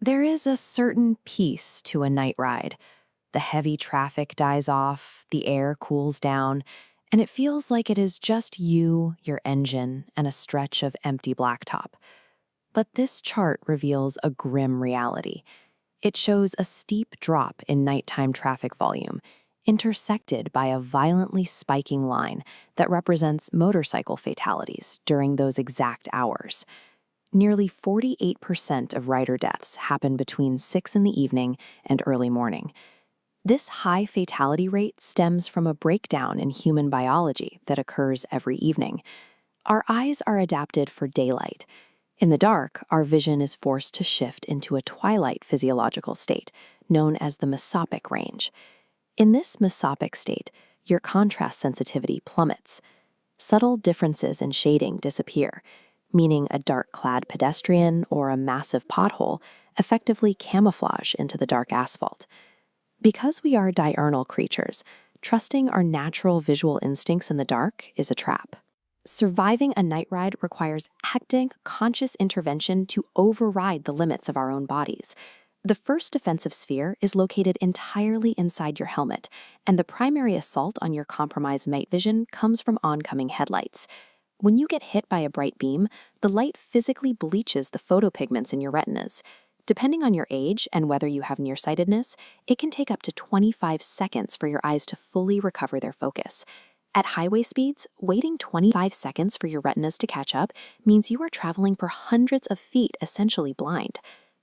There is a certain peace to a night ride. The heavy traffic dies off, the air cools down, and it feels like it is just you, your engine, and a stretch of empty blacktop. But this chart reveals a grim reality. It shows a steep drop in nighttime traffic volume, intersected by a violently spiking line that represents motorcycle fatalities during those exact hours. Nearly 48% of rider deaths happen between 6 in the evening and early morning. This high fatality rate stems from a breakdown in human biology that occurs every evening. Our eyes are adapted for daylight. In the dark, our vision is forced to shift into a twilight physiological state, known as the mesopic range. In this mesopic state, your contrast sensitivity plummets. Subtle differences in shading disappear, meaning a dark-clad pedestrian or a massive pothole effectively camouflage into the dark asphalt. Because we are diurnal creatures, trusting our natural visual instincts in the dark is a trap. Surviving a night ride requires acting, conscious intervention to override the limits of our own bodies. The first defensive sphere is located entirely inside your helmet, and the primary assault on your compromised night vision comes from oncoming headlights. When you get hit by a bright beam, the light physically bleaches the photopigments in your retinas. Depending on your age and whether you have nearsightedness, it can take up to 25 seconds for your eyes to fully recover their focus. At highway speeds, waiting 25 seconds for your retinas to catch up means you are traveling for hundreds of feet essentially blind.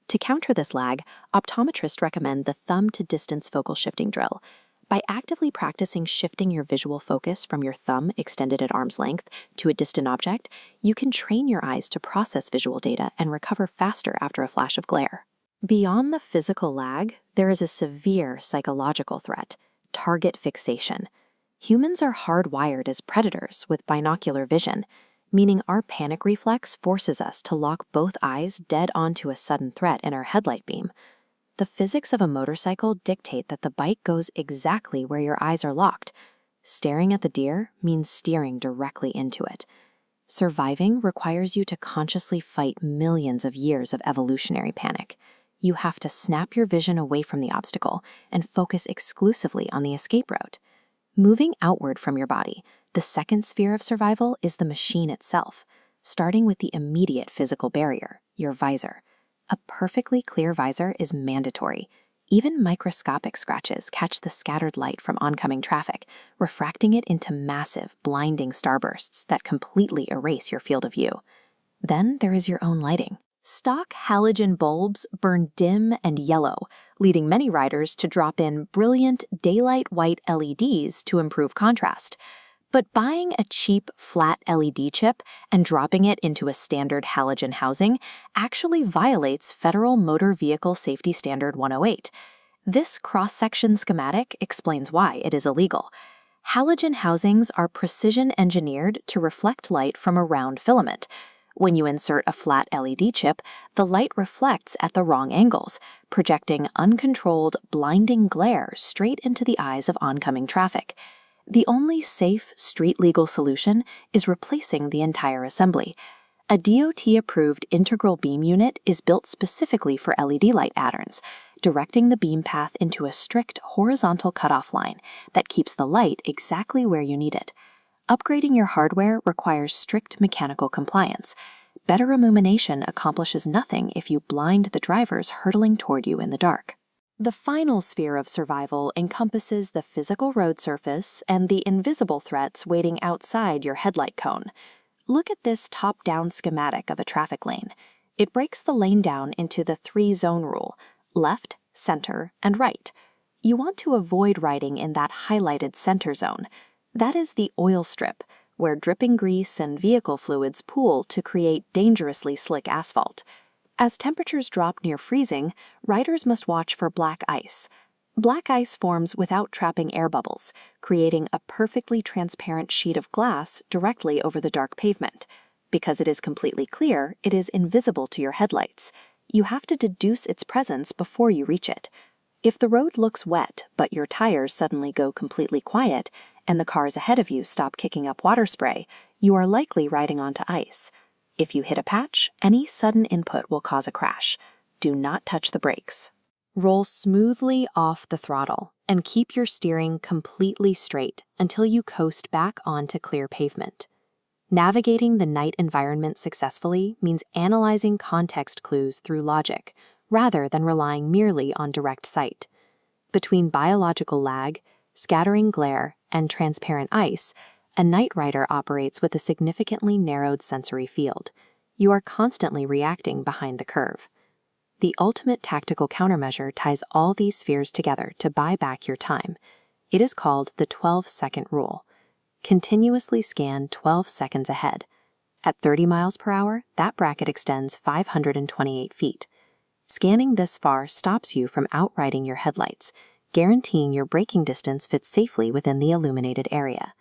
To counter this lag, optometrists recommend the thumb-to-distance focal shifting drill. By actively practicing shifting your visual focus from your thumb extended at arm's length to a distant object, you can train your eyes to process visual data and recover faster after a flash of glare. Beyond the physical lag, there is a severe psychological threat: target fixation. Humans are hardwired as predators with binocular vision, meaning our panic reflex forces us to lock both eyes dead onto a sudden threat in our headlight beam. The physics of a motorcycle dictate that the bike goes exactly where your eyes are locked. Staring at the deer means steering directly into it. Surviving requires you to consciously fight millions of years of evolutionary panic. You have to snap your vision away from the obstacle and focus exclusively on the escape route. Moving outward from your body, the second sphere of survival is the machine itself, starting with the immediate physical barrier, your visor. A perfectly clear visor is mandatory. Even microscopic scratches catch the scattered light from oncoming traffic, refracting it into massive, blinding starbursts that completely erase your field of view. Then there is your own lighting. Stock halogen bulbs burn dim and yellow, leading many riders to drop in brilliant daylight white LEDs to improve contrast. But buying a cheap, flat LED chip and dropping it into a standard halogen housing actually violates Federal Motor Vehicle Safety Standard 108. This cross-section schematic explains why it is illegal. Halogen housings are precision-engineered to reflect light from a round filament. When you insert a flat LED chip, the light reflects at the wrong angles, projecting uncontrolled, blinding glare straight into the eyes of oncoming traffic. The only safe, street-legal solution is replacing the entire assembly. A DOT-approved integral beam unit is built specifically for LED light patterns, directing the beam path into a strict horizontal cutoff line that keeps the light exactly where you need it. Upgrading your hardware requires strict mechanical compliance. Better illumination accomplishes nothing if you blind the drivers hurtling toward you in the dark. The final sphere of survival encompasses the physical road surface and the invisible threats waiting outside your headlight cone. Look at this top-down schematic of a traffic lane. It breaks the lane down into the 3-zone rule: left, center, and right. You want to avoid riding in that highlighted center zone. That is the oil strip, where dripping grease and vehicle fluids pool to create dangerously slick asphalt. As temperatures drop near freezing, riders must watch for black ice. Black ice forms without trapping air bubbles, creating a perfectly transparent sheet of glass directly over the dark pavement. Because it is completely clear, it is invisible to your headlights. You have to deduce its presence before you reach it. If the road looks wet, but your tires suddenly go completely quiet, and the cars ahead of you stop kicking up water spray, you are likely riding onto ice. If you hit a patch, any sudden input will cause a crash. Do not touch the brakes. Roll smoothly off the throttle and keep your steering completely straight until you coast back onto clear pavement. Navigating the night environment successfully means analyzing context clues through logic, rather than relying merely on direct sight. Between biological lag, scattering glare, and transparent ice, a night rider operates with a significantly narrowed sensory field. You are constantly reacting behind the curve. The ultimate tactical countermeasure ties all these spheres together to buy back your time. It is called the 12-second rule. Continuously scan 12 seconds ahead. At 30 miles per hour, that bracket extends 528 feet. Scanning this far stops you from outriding your headlights, guaranteeing your braking distance fits safely within the illuminated area.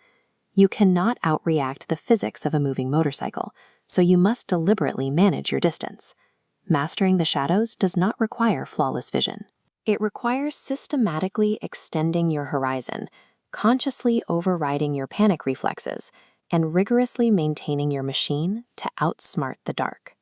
You cannot outreact the physics of a moving motorcycle, so you must deliberately manage your distance. Mastering the shadows does not require flawless vision. It requires systematically extending your horizon, consciously overriding your panic reflexes, and rigorously maintaining your machine to outsmart the dark.